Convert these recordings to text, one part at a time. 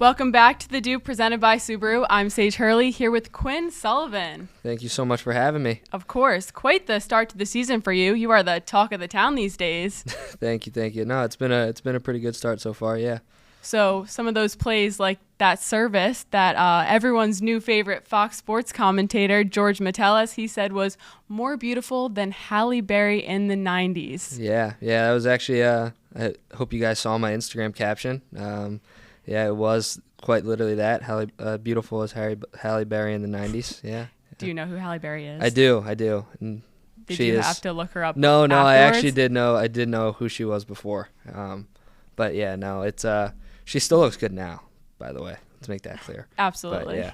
Welcome back to the DOOP presented by Subaru. I'm Sage Hurley here with Quinn Sullivan. Thank you so much for having me. Of course. Quite the start to the season for you. You are the talk of the town these days. Thank you. No, it's been a pretty good start so far, yeah. So some of those plays like that service that everyone's new favorite Fox Sports commentator, George Metellus, he said was more beautiful than Halle Berry in the 90s. Yeah, that was actually, I hope you guys saw my Instagram caption. Yeah, it was quite literally that. Beautiful as Halle Berry in the 90s, yeah. Do you know who Halle Berry is? I do. And Did you have to look her up No, afterwards? I actually did know. I did know who she was before. But yeah, no, it's she still looks good now, by the way. Let's make that clear. Absolutely. But,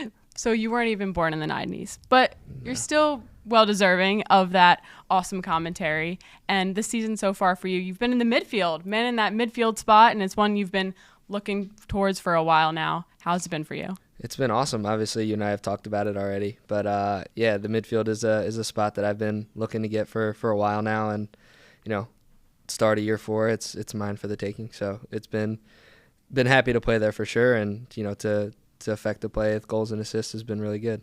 yeah. So you weren't even born in the 90s, but you're still well-deserving of that awesome commentary. And this season so far for you, you've been in the midfield, man in that midfield spot, and it's one you've been looking towards for a while now. How's it been for you? It's been awesome. Obviously, you and I have talked about it already. But, yeah, the midfield is a spot that I've been looking to get for a while now. And, start of year 4, it's mine for the taking. So it's been happy to play there for sure. And, to affect the play with goals and assists has been really good.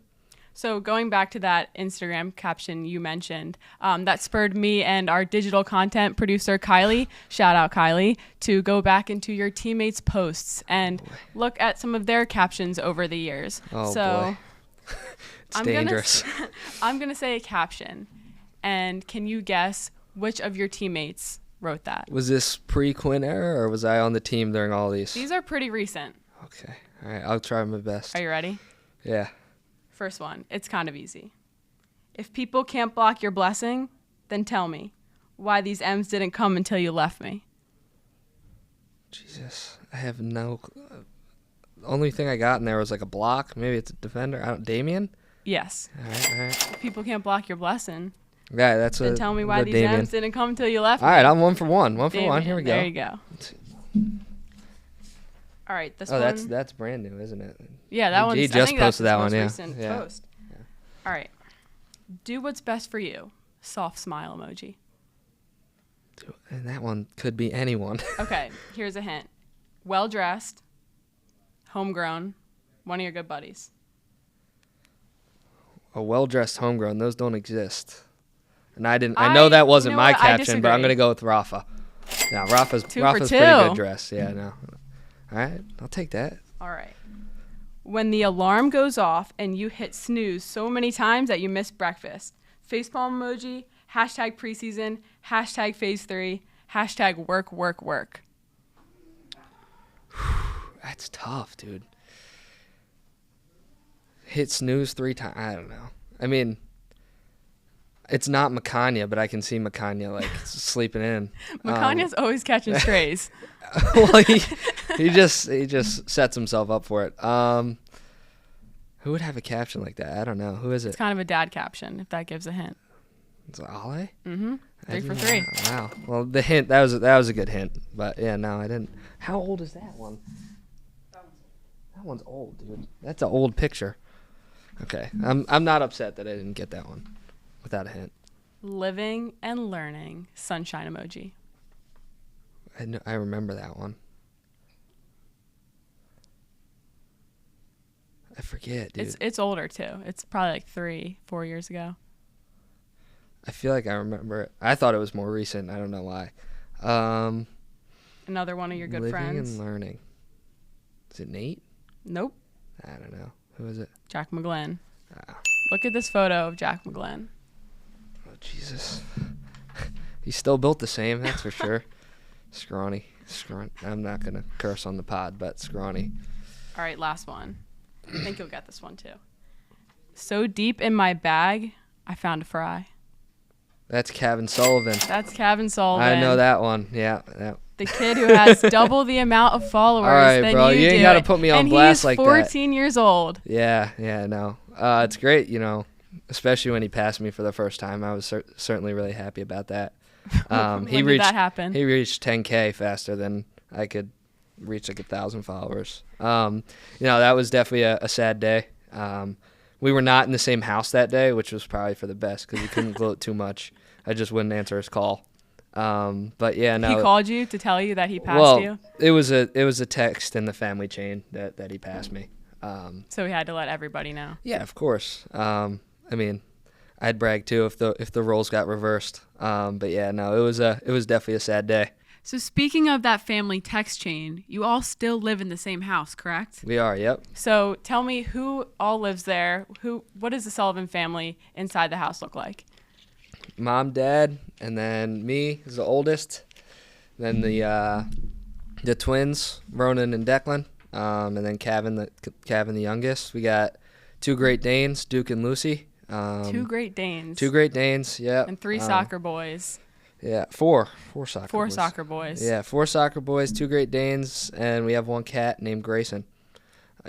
So going back to that Instagram caption you mentioned, that spurred me and our digital content producer, Kylie, shout out Kylie, to go back into your teammates' posts and look at some of their captions over the years. Oh, boy. It's dangerous. I'm going to say a caption, and can you guess which of your teammates wrote that? Was this pre-Quinn era, or was I on the team during all these? These are pretty recent. Okay. All right. I'll try my best. Are you ready? Yeah. First one. It's kind of easy. If people can't block your blessing, then tell me why these M's didn't come until you left me. Jesus. I have no... The only thing I got in there was like a block. Maybe it's a defender. Damien? Yes. All right. If people can't block your blessing... Yeah, that's then tell me why these M's didn't come until you left me. All right, I'm 1 for 1. 1 for Damien, 1. Here we go. There you go. All right, this one. Oh, that's brand new, isn't it? Yeah, that one. He just posted that one. Yeah. Post. Yeah. All right. Do what's best for you. Soft smile emoji. And that one could be anyone. Okay, here's a hint. Well dressed. Homegrown. One of your good buddies. A well-dressed homegrown. Those don't exist. And I know that wasn't my caption, but I'm gonna go with Rafa. Yeah, Rafa's pretty good dressed. Yeah, no. All right, I'll take that. All right. When the alarm goes off and you hit snooze so many times that you miss breakfast. Facepalm emoji, hashtag preseason, hashtag phase 3, hashtag work. That's tough, dude. Hit snooze 3 times. I don't know. I mean, it's not Makanya, but I can see Makanya like sleeping in. Makanya's always catching strays. Well, he just sets himself up for it. Who would have a caption like that? I don't know. Who is it? It's kind of a dad caption, if that gives a hint. Is it Ale? Mm-hmm. 3 for 3. Wow. Well, the hint that was a good hint, but yeah, no, I didn't. How old is that one? That one's old, dude. That's an old picture. Okay, I'm not upset that I didn't get that one without a hint. Living and learning, sunshine emoji. I remember that one. I forget, dude. It's older too. It's probably like 3-4 years ago. I feel like I remember it. I thought it was more recent. I don't know why. Another one of your good living friends. Living and learning. Is it Nate? Nope. I don't know. Who is it? Jack McGlynn. Look at this photo of Jack McGlynn. Oh, Jesus. He's still built the same, that's for sure. Scrawny. I'm not going to curse on the pod, but scrawny. All right, last one. I think you'll get this one, too. So deep in my bag, I found a fry. That's Quinn Sullivan. That's Cavan Sullivan. I know that one. Yeah. The kid who has double the amount of followers than bro, you do. You ain't got to put me on blast like that. And he's 14 years old. Yeah, no. It's great, especially when he passed me for the first time. I was certainly really happy about that. When did that happen? He reached 10K faster than I could reach like 1,000 followers. That was definitely a sad day. We were not in the same house that day, which was probably for the best because we couldn't gloat too much. I just wouldn't answer his call. But yeah, no. He called you to tell you that he passed you? It was a text in the family chain that he passed me. So he had to let everybody know. Yeah, of course. I mean, I'd brag too if the roles got reversed. But yeah, no, it was definitely a sad day. So speaking of that family text chain, you all still live in the same house, correct? We are, yep. So tell me who all lives there. What does the Sullivan family inside the house look like? Mom, Dad, and then me is the oldest. Then the twins, Ronan and Declan, and then Cavan the youngest. We got 2 Great Danes, Duke and Lucy. 2 Great Danes. 2 Great Danes, yeah. And 3 soccer boys. Yeah, 4 soccer boys. 4 soccer boys. Yeah, 4 soccer boys, 2 Great Danes, and we have 1 cat named Grayson.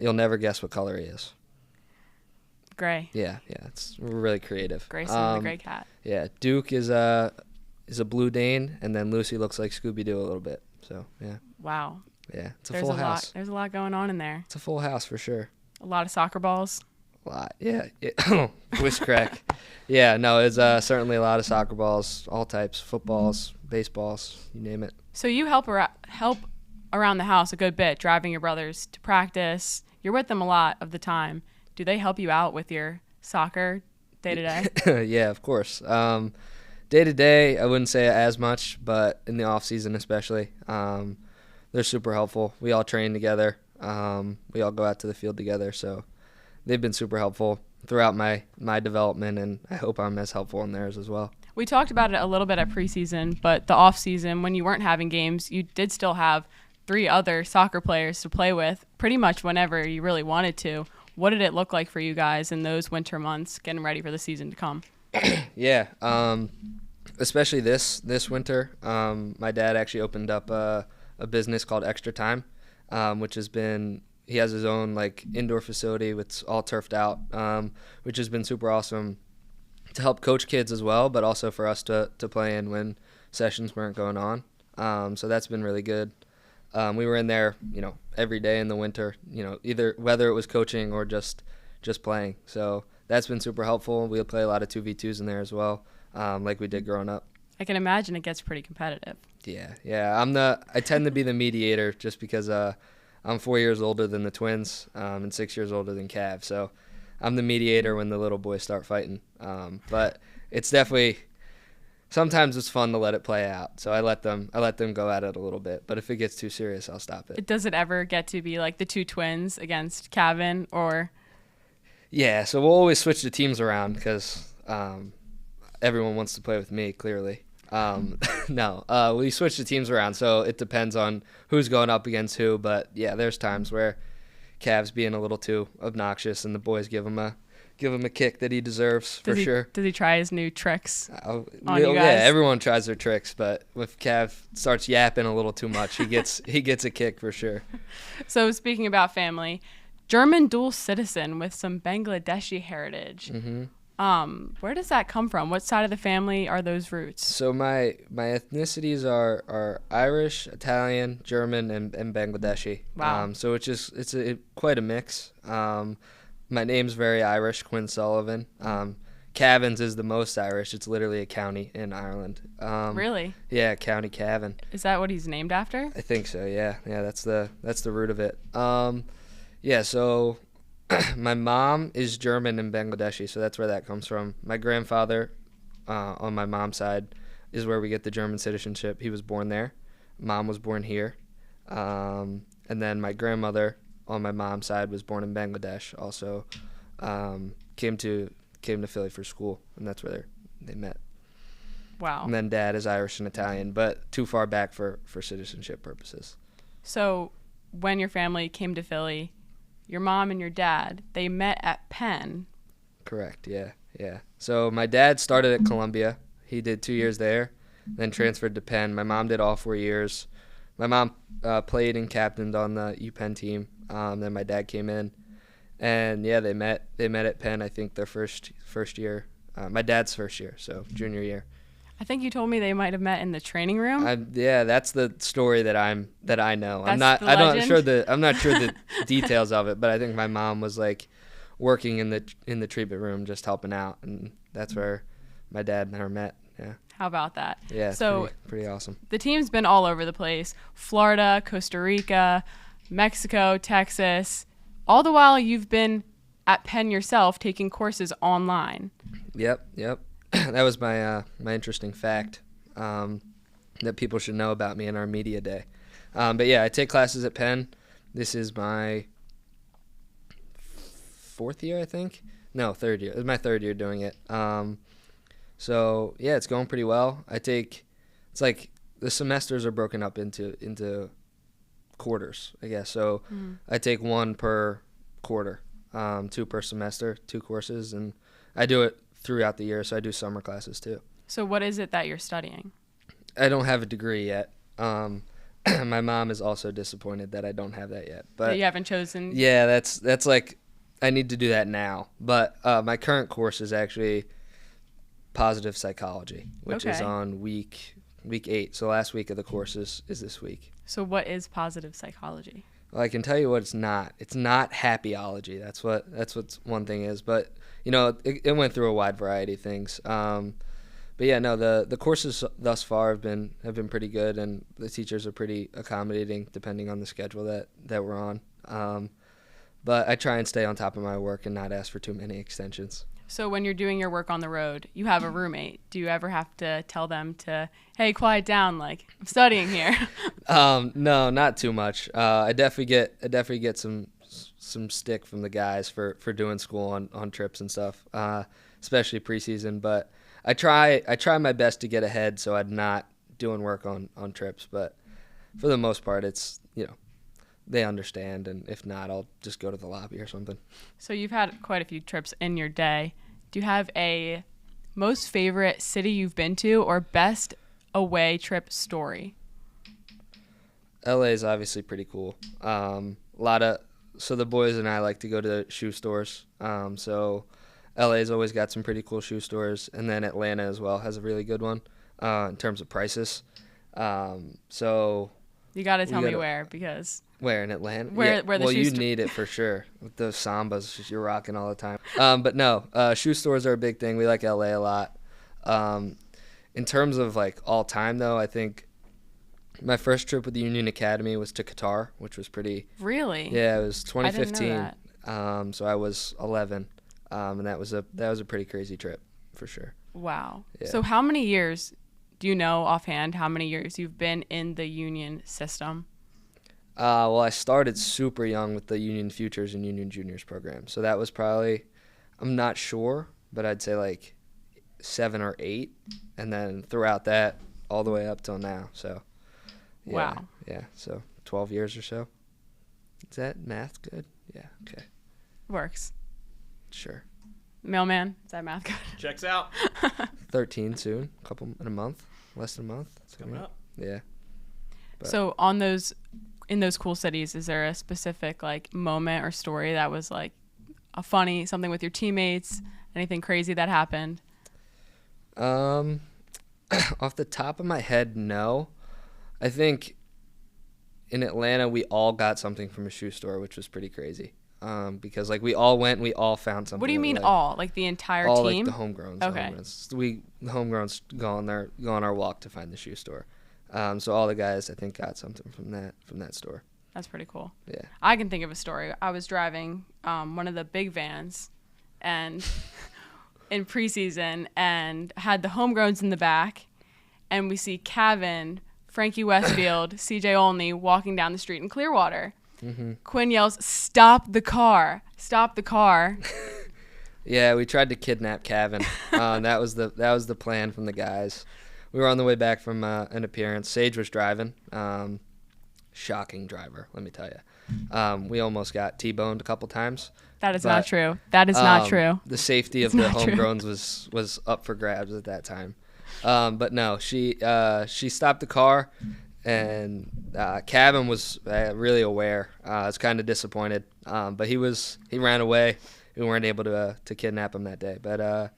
You'll never guess what color he is. Gray. Yeah, we're really creative. Grayson the gray cat. Yeah, Duke is a blue Dane, and then Lucy looks like Scooby-Doo a little bit. So yeah. Wow. Yeah, it's a full house. There's a lot going on in there. It's a full house for sure. A lot of soccer balls. A lot, yeah. Whisk crack. Yeah, no, it's certainly a lot of soccer balls, all types, footballs, baseballs, you name it. So you help around the house a good bit, driving your brothers to practice. You're with them a lot of the time. Do they help you out with your soccer day to day? Yeah, of course. Day to day, I wouldn't say as much, but in the off season especially, they're super helpful. We all train together. We all go out to the field together, so they've been super helpful throughout my development, and I hope I'm as helpful in theirs as well. We talked about it a little bit at preseason, but the off season, when you weren't having games, you did still have 3 other soccer players to play with pretty much whenever you really wanted to. What did it look like for you guys in those winter months getting ready for the season to come? Yeah, especially this winter, my dad actually opened up a business called Extra Time, which has been, he has his own like indoor facility. It's all turfed out, which has been super awesome to help coach kids as well, but also for us to play in when sessions weren't going on. So that's been really good. We were in there, every day in the winter, either whether it was coaching or just playing. So that's been super helpful. We'll play a lot of 2v2s in there as well, like we did growing up. I can imagine it gets pretty competitive. Yeah. I tend to be the mediator just because I'm 4 years older than the twins and 6 years older than Cav. So I'm the mediator when the little boys start fighting. But it's definitely, sometimes it's fun to let it play out. So I let them go at it a little bit. But if it gets too serious, I'll stop it. Does it ever get to be like the 2 twins against Cavan or? Yeah, so we'll always switch the teams around because everyone wants to play with me, clearly. No, we switch the teams around, so it depends on who's going up against who. But yeah, there's times where Cav's being a little too obnoxious, and the boys give him a kick that he deserves for sure. Does he try his new tricks on you guys? Yeah, everyone tries their tricks, but if Cav starts yapping a little too much, he gets a kick for sure. So speaking about family, German dual citizen with some Bangladeshi heritage. Mm-hmm. Where does that come from? What side of the family are those roots? So my ethnicities are Irish, Italian, German, and Bangladeshi. Wow. So it's quite a mix. My name's very Irish, Quinn Sullivan. Cavan's is the most Irish. It's literally a county in Ireland. Really? Yeah, County Cavan. Is that what he's named after? I think so. Yeah. That's the root of it. Yeah. So my mom is German and Bangladeshi, so that's where that comes from. My grandfather, on my mom's side, is where we get the German citizenship. He was born there. Mom was born here, and then my grandmother on my mom's side was born in Bangladesh. Also, came to Philly for school, and that's where they met. Wow. And then Dad is Irish and Italian, but too far back for citizenship purposes. So, when your family came to Philly, your mom and your dad, they met at Penn. Correct, yeah. So my dad started at Columbia. He did 2 years there, then transferred to Penn. My mom did all 4 years. My mom played and captained on the UPenn team. Then my dad came in, and yeah, they met at Penn. I think their first year, my dad's first year, so junior year. I think you told me they might have met in the training room. Yeah, that's the story that I know. That's I'm not sure the details of it, but I think my mom was like working in the treatment room, just helping out, and that's where my dad and her met. Yeah. How about that? Yeah, it's so pretty awesome. The team's been all over the place. Florida, Costa Rica, Mexico, Texas. All the while you've been at Penn yourself taking courses online. Yep. That was my interesting fact that people should know about me in our media day. But yeah, I take classes at Penn. This is my fourth year, I think. No, third year. It's my third year doing it. So yeah, it's going pretty well. It's like the semesters are broken up into quarters, I guess. So I take one per quarter, 2 per semester, 2 courses, and I do it throughout the year. So I do summer classes too. So what is it that you're studying? I don't have a degree yet. My mom is also disappointed that I don't have that yet. But that you haven't chosen? Yeah, that's like I need to do that now. But my current course is actually positive psychology, which is on week 8. So last week of the course is this week. So what is positive psychology? Well, I can tell you what it's not. It's not happyology. That's what one thing is. But it went through a wide variety of things. But yeah, no, the courses thus far have been pretty good, and the teachers are pretty accommodating depending on the schedule that we're on. But I try and stay on top of my work and not ask for too many extensions. So when you're doing your work on the road, you have a roommate. Do you ever have to tell them to, hey, quiet down, like I'm studying here? No, not too much. I definitely get some stick from the guys for doing school on trips and stuff, especially preseason. But I try my best to get ahead so I'm not doing work on trips. But for the most part, it's they understand, and if not, I'll just go to the lobby or something. So you've had quite a few trips in your day. Do you have a most favorite city you've been to or best away trip story? LA is obviously pretty cool. So the boys and I like to go to shoe stores. So LA's always got some pretty cool shoe stores, and then Atlanta as well has a really good one in terms of prices. So you got to tell me where, because where in Atlanta? Where the shoe you need it for sure with those Sambas you're rocking all the time. But no, shoe stores are a big thing. We like LA a lot. In terms of like all time though, I think my first trip with the Union Academy was to Qatar, which was pretty. Really? Yeah, it was 2015. I didn't know that. So I was 11, and that was a pretty crazy trip for sure. Wow. Yeah. So how many years do you know offhand? How many years you've been in the Union system? Well, I started super young with the Union Futures and Union Juniors program. So that was probably, I'm not sure, but I'd say like 7 or 8. And then throughout that, all the way up till now. So, yeah, wow. Yeah, so 12 years or so. Is that math good? Yeah, okay. Works. Sure. Mailman, is that math good? Checks out. 13 soon, in a month, less than a month. It's coming up. Yeah. But So in those cool cities, is there a specific like moment or story that was like a funny, something with your teammates, anything crazy that happened? Off the top of my head, no. I think in Atlanta we all got something from a shoe store, which was pretty crazy. Because like we all went, we all found something. What do you mean like, all? Like the entire all team? Like the homegrowns. Okay. The homegrowns go on our walk to find the shoe store. So all the guys I think got something from that store. That's pretty cool. Yeah. I can think of a story. I was driving one of the big vans and in preseason and had the homegrowns in the back, and we see Cavan, Frankie Westfield, CJ Olney walking down the street in Clearwater. Mm-hmm. Quinn yells, "Stop the car! Stop the car!" Yeah, we tried to kidnap Cavan. That was the plan from the guys. We were on the way back from an appearance. Sage was driving. Shocking driver, let me tell you. We almost got T-boned a couple times. That is not true. That is not true. The safety of the homegrowns was up for grabs at that time. But no, she stopped the car, and Cavan was really aware. I was kind of disappointed, but he ran away. We weren't able to kidnap him that day. But I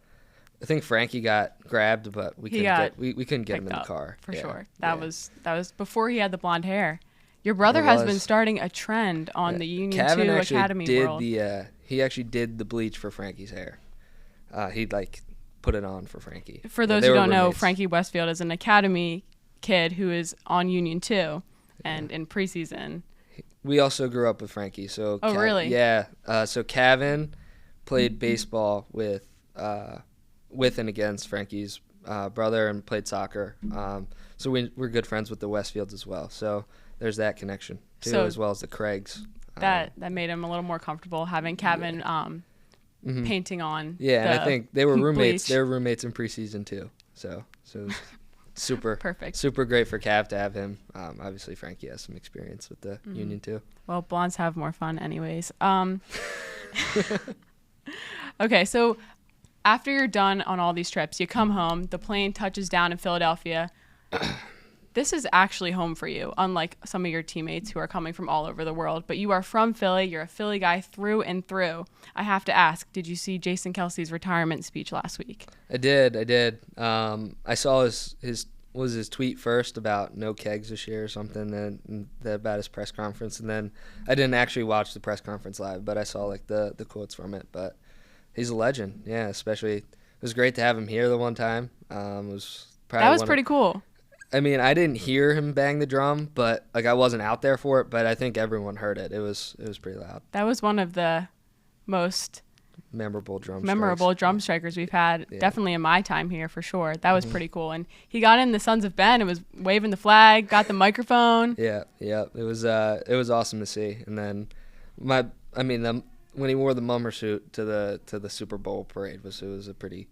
think Frankie got grabbed, but we couldn't get him in the car. For sure. That was before he had the blonde hair. Your brother has been starting a trend on the Union Cavan 2 Academy world. He actually did the bleach for Frankie's hair. He put it on for Frankie. For those who don't know, Frankie Westfield is an academy kid who is on Union 2 and in preseason. We also grew up with Frankie. So really? Yeah. So Cavan played baseball with and against Frankie's brother and played soccer. So we're good friends with the Westfields as well. So there's that connection too, as well as the Craigs. That made him a little more comfortable having Cavan painting on. Yeah, and I think they were roommates. Bleach. They were roommates in preseason too. So it was super perfect. Super great for Cav to have him. Obviously Frankie has some experience with the Union too. Well, blondes have more fun anyways. Okay, so after you're done on all these trips, you come home, the plane touches down in Philadelphia. This is actually home for you, unlike some of your teammates who are coming from all over the world. But you are from Philly. You're a Philly guy through and through. I have to ask, did you see Jason Kelce's retirement speech last week? I did. I saw his tweet first about no kegs this year or something, and about his press conference. And then I didn't actually watch the press conference live, but I saw like the quotes from it. But he's a legend. Yeah, especially it was great to have him here the one time. That was pretty cool. I mean, I didn't hear him bang the drum, but like I wasn't out there for it, but I think everyone heard it. It was pretty loud. That was one of the most memorable drum strikers we've had, definitely in my time here for sure. That was pretty cool. And he got in the Sons of Ben and was waving the flag, got the microphone. Yeah. It was awesome to see. And then when he wore the mummer suit to the Super Bowl parade it was a pretty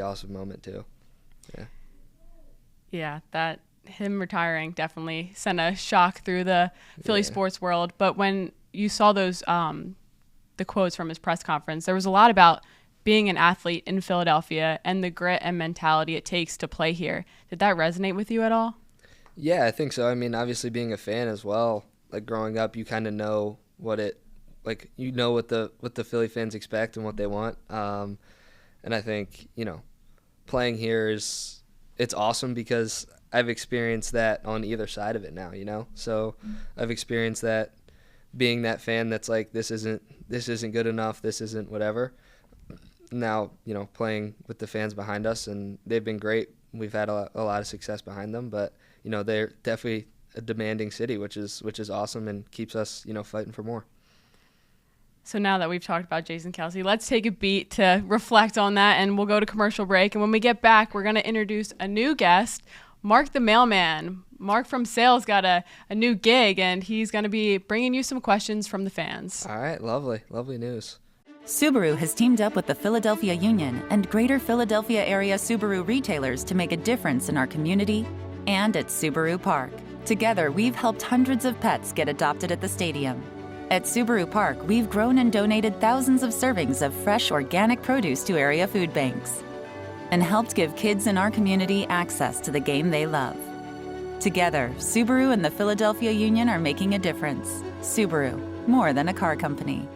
awesome moment too. Yeah. Yeah, that him retiring definitely sent a shock through the Philly sports world. But when you saw those the quotes from his press conference, there was a lot about being an athlete in Philadelphia and the grit and mentality it takes to play here. Did that resonate with you at all? Yeah, I think so. I mean, obviously being a fan as well, like growing up, you kind of know what the Philly fans expect and what they want. And I think, playing here it's awesome because I've experienced that on either side of it now, So I've experienced that being that fan that's like, this isn't good enough, this isn't whatever. Now, playing with the fans behind us, and they've been great. We've had a lot of success behind them, but, they're definitely a demanding city, which is awesome and keeps us, fighting for more. So now that we've talked about Jason Kelce, let's take a beat to reflect on that, and we'll go to commercial break. And when we get back, we're going to introduce a new guest, Mark the Mailman. Mark from Sales got a new gig, and he's going to be bringing you some questions from the fans. All right, lovely news. Subaru has teamed up with the Philadelphia Union and Greater Philadelphia area Subaru retailers to make a difference in our community and at Subaru Park. Together, we've helped hundreds of pets get adopted at the stadium. At Subaru Park, we've grown and donated thousands of servings of fresh organic produce to area food banks and helped give kids in our community access to the game they love. Together, Subaru and the Philadelphia Union are making a difference. Subaru, more than a car company.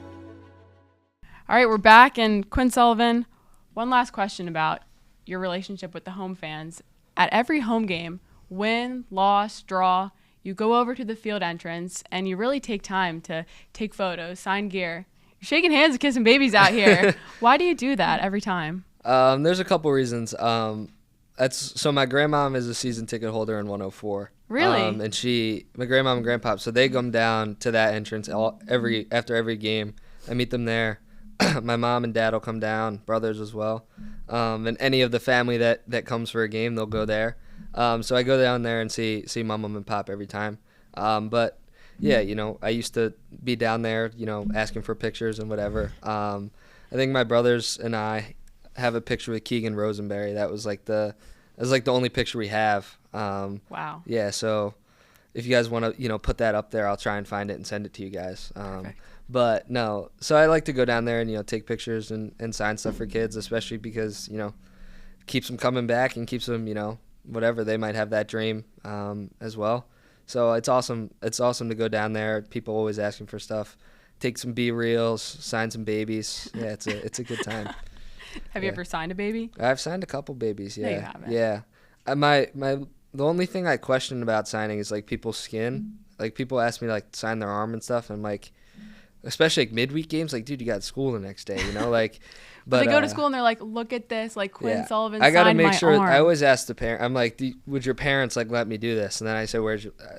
All right, we're back, and Quinn Sullivan, one last question about your relationship with the home fans. At every home game, win, loss, draw, you go over to the field entrance and you really take time to take photos, sign gear. You're shaking hands and kissing babies out here. Why do you do that every time? There's a couple reasons. So my grandmom is a season ticket holder in 104. Really? And my grandmom and grandpa, so they come down to that entrance after every game. I meet them there. My mom and dad will come down, brothers as well. And any of the family that comes for a game, they'll go there. So I go down there and see mom and pop every time. But yeah, I used to be down there, asking for pictures and whatever. I think my brothers and I have a picture with Keegan Rosenberry. That was like the only picture we have. Wow. Yeah. So if you guys want to, put that up there, I'll try and find it and send it to you guys. But no, so I like to go down there and, take pictures and sign stuff for kids, especially because, keeps them coming back and keeps them, whatever, they might have that dream as well. So it's awesome. It's awesome to go down there. People always asking for stuff. Take some B-reels, sign some babies. Yeah, it's a good time. Have you ever signed a baby? I've signed a couple babies, yeah. No, you haven't. Yeah. The only thing I question about signing is, like, people's skin. Like, people ask me, like, sign their arm and stuff, and I'm like, especially like midweek games. Like, dude, you got school the next day, like. But they go to school and they're like, look at this, like Quinn Sullivan I gotta signed make my sure. arm. I always ask the parent. I'm like, would your parents like let me do this? And then I say,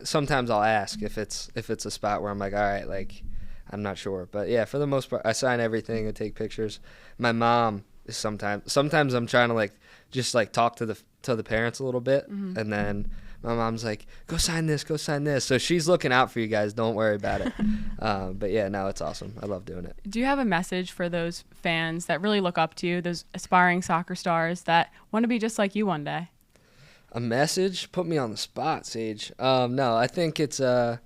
sometimes I'll ask if it's a spot where I'm like, all right, like, I'm not sure. But yeah, for the most part, I sign everything and take pictures. My mom is sometimes I'm trying to like just like talk to the parents a little bit, and then my mom's like, go sign this. So she's looking out for you guys. Don't worry about it. But yeah, no, it's awesome. I love doing it. Do you have a message for those fans that really look up to you, those aspiring soccer stars that want to be just like you one day? A message? Put me on the spot, Sage. No, I think it's try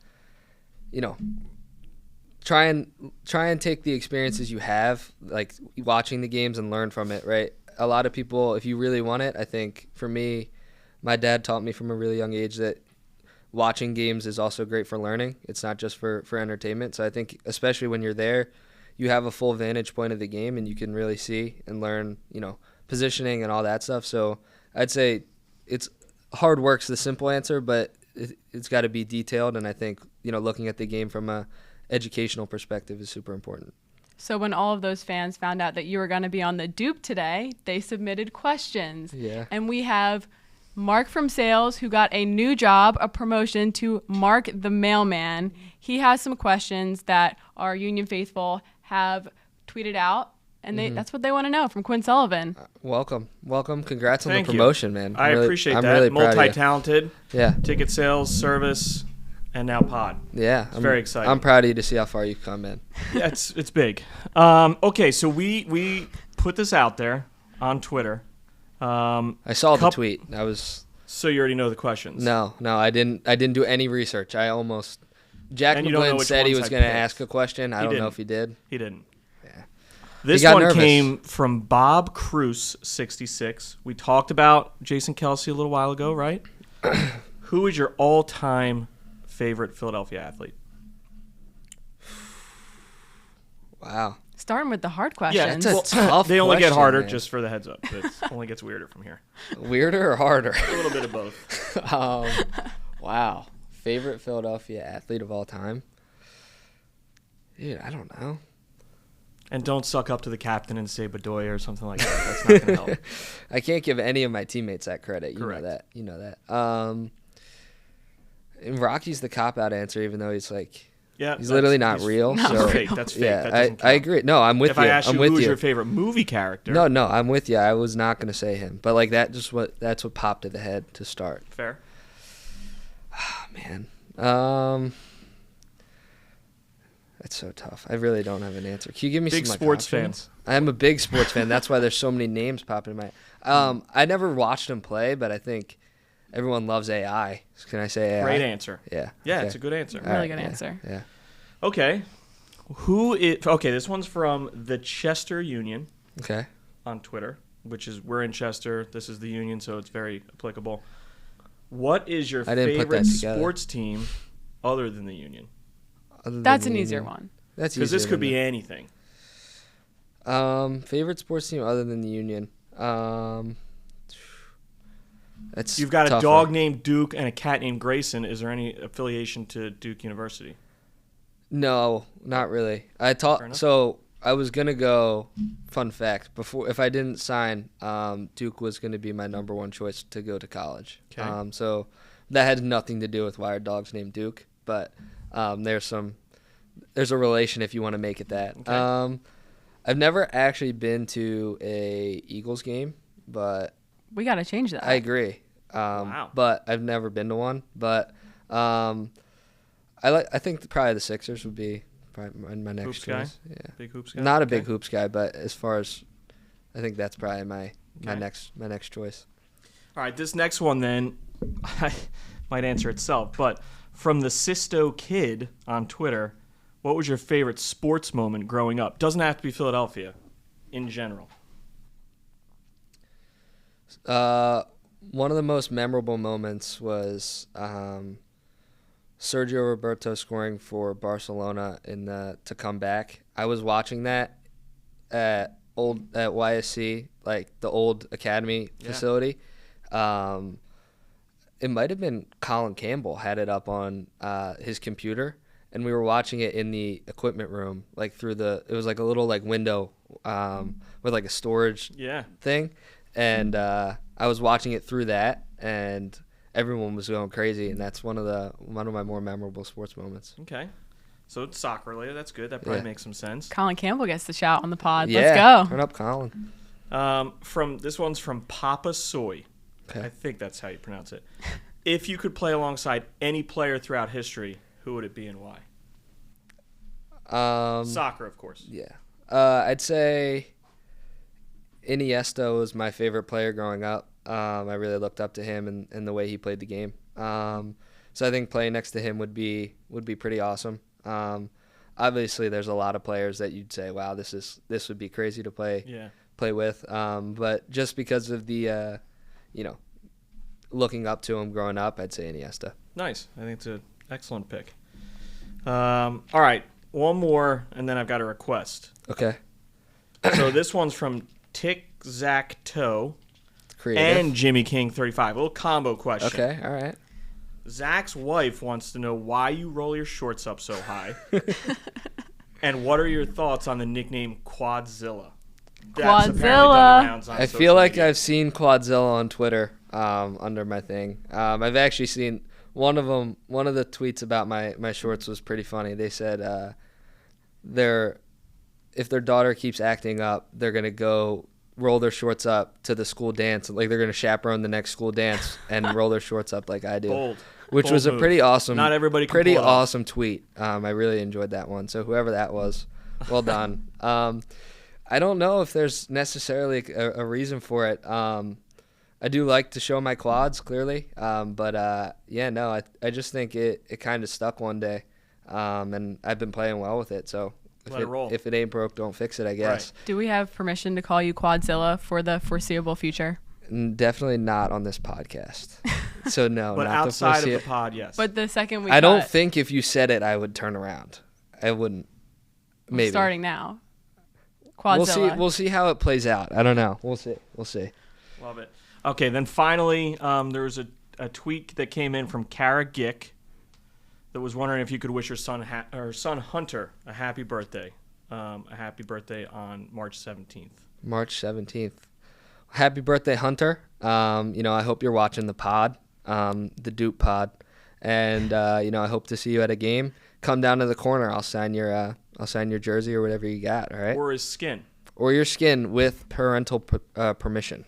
and take the experiences you have, like watching the games, and learn from it, right? A lot of people, if you really want it, I think for me, my dad taught me from a really young age that watching games is also great for learning. It's not just for entertainment. So I think especially when you're there, you have a full vantage point of the game and you can really see and learn, positioning and all that stuff. So I'd say it's hard work's the simple answer, but it's got to be detailed. And I think, looking at the game from a educational perspective is super important. So when all of those fans found out that you were going to be on the DOOP today, they submitted questions. Yeah. And we have Mark from sales, who got a new job, a promotion to Mark the mailman. He has some questions that our Union faithful have tweeted out, and that's what they want to know from Quinn Sullivan. Welcome. Congrats on Thank the you. promotion, man. I appreciate that. Really proud of you. Multi-talented. Yeah. Ticket sales, service, and now pod. Yeah. It's very exciting. I'm proud of you to see how far you've come, man. Yeah, it's big. Okay, so we put this out there on Twitter. I saw the tweet. So you already know the questions. No, I didn't do any research. Jack And you don't know McGlynn which said he ones was I going to picked. ask a question. I don't know if he did. He didn't. Yeah. This got one nervous. came from Bob Cruz 66. We talked about Jason Kelsey a little while ago, right? Who is your all-time favorite Philadelphia athlete? Wow. Starting with the hard questions. That's a tough They only get question, harder, man. just for the heads up. It only gets weirder from here. Weirder or harder? A little bit of both. Wow. Favorite Philadelphia athlete of all time? Dude, I don't know. And don't suck up to the captain and say Bedoya or something like that. That's not going to help. I can't give any of my teammates that credit. Correct. You know that. And Rocky's the cop-out answer, even though he's like... Yeah, he's literally not real. That's So fake. That's fake. yeah, That doesn't count. I agree. No, I'm with If you. I asked I'm you with who's you. your favorite movie character. No, I'm with you. I was not going to say him, but like that's what popped to the head to start. Fair. Oh, man, that's so tough. I really don't have an answer. Can you give me Big some like, sports options? fans. I am a big sports fan. That's why there's so many names popping in my. I never watched him play, but I think everyone loves AI. Can I say AI? Great answer. Yeah. Yeah, okay. it's a good answer. Really good answer. Yeah. Okay. This one's from the Chester Union Okay. on Twitter, which is we're in Chester. This is the Union, so it's very applicable. What is your I didn't put favorite that together. sports team other than the Union? That's an easier one. That's Because this easier could than be that. anything. Favorite sports team other than the Union. That's You've got a tougher. dog named Duke and a cat named Grayson. Is there any affiliation to Duke University? No, not really. Fair enough. So I was gonna go. Fun fact: before, if I didn't sign, Duke was gonna be my number one choice to go to college. Okay. So that had nothing to do with why our dog's named Duke, but there's a relation if you want to make it that. Okay. I've never actually been to a Eagles game, but We got to change that. I agree. Wow. But I've never been to one. But I think probably the Sixers would be probably my next Hoops guy? choice. Yeah. Big hoops guy? Not a Okay. big hoops guy, but as far as I think that's probably my Okay. next choice. All right, this next one then might answer itself, but from the Sisto Kid on Twitter, what was your favorite sports moment growing up? Doesn't have to be Philadelphia, in general. One of the most memorable moments was Sergio Roberto scoring for Barcelona to come back. I was watching that at YSC, like the old academy facility. It might have been Colin Campbell had it up on his computer, and we were watching it in the equipment room, like it was like a little like window with like a storage thing, and I was watching it through that, and everyone was going crazy, and that's one of my more memorable sports moments. Okay. So it's soccer related. That's good. That probably makes some sense. Colin Campbell gets the shout on the pod. Yeah, Let's go. Turn up, Colin. This one's from Papa Soy. Okay. I think that's how you pronounce it. If you could play alongside any player throughout history, who would it be and why? Soccer, of course. Yeah. I'd say Iniesta was my favorite player growing up. I really looked up to him and the way he played the game. So I think playing next to him would be pretty awesome. Obviously, there's a lot of players that you'd say, wow, this would be crazy to play with. But just because of the, looking up to him growing up, I'd say Iniesta. Nice. I think it's an excellent pick. All right. One more, and then I've got a request. Okay. So this one's from Tick Zach Toe Creative. and Jimmy King 35. A little combo question. Okay, all right. Zach's wife wants to know why you roll your shorts up so high. And what are your thoughts on the nickname Quadzilla? That's apparently done the rounds on I social feel like media. I've seen Quadzilla on Twitter under my thing. I've actually seen one of the tweets about my shorts was pretty funny. They said if their daughter keeps acting up, they're going to go roll their shorts up to the school dance. Like they're going to chaperone the next school dance and roll their shorts up like I do. Bold. Which was a move. pretty awesome, Not everybody can pretty pull it off. awesome tweet. I really enjoyed that one. So whoever that was, well done. I don't know if there's necessarily a reason for it. I do like to show my quads clearly, but I just think it kind of stuck one day, and I've been playing well with it. So Let it roll. if it ain't broke, don't fix it, I guess. Right. Do we have permission to call you Quadzilla for the foreseeable future? Definitely not on this podcast. So no, But not outside of the pod, yes. But the second we I don't cut, think if you said it, I would turn around. I wouldn't. Maybe. starting now. Quadzilla. We'll see how it plays out. I don't know. We'll see. Love it. Okay, then finally, there was a tweet that came in from Kara Gick that was wondering if you could wish her son Hunter a happy birthday. A happy birthday on March 17th. March 17th. Happy birthday, Hunter. I hope you're watching the pod, the DOOP pod. And, I hope to see you at a game. Come down to the corner. I'll sign your jersey or whatever you got, all right? Or his skin. Or your skin with parental permission.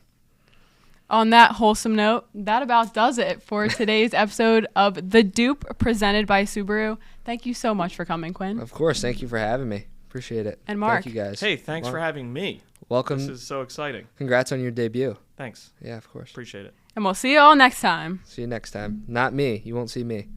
On that wholesome note, that about does it for today's episode of The DOOP presented by Subaru. Thank you so much for coming, Quinn. Of course. Thank you for having me. Appreciate it. And Mark. Thank you, guys. Hey, thanks for having me. Welcome. This is so exciting. Congrats on your debut. Thanks. Yeah, of course. Appreciate it. And we'll see you all next time. See you next time. Not me. You won't see me.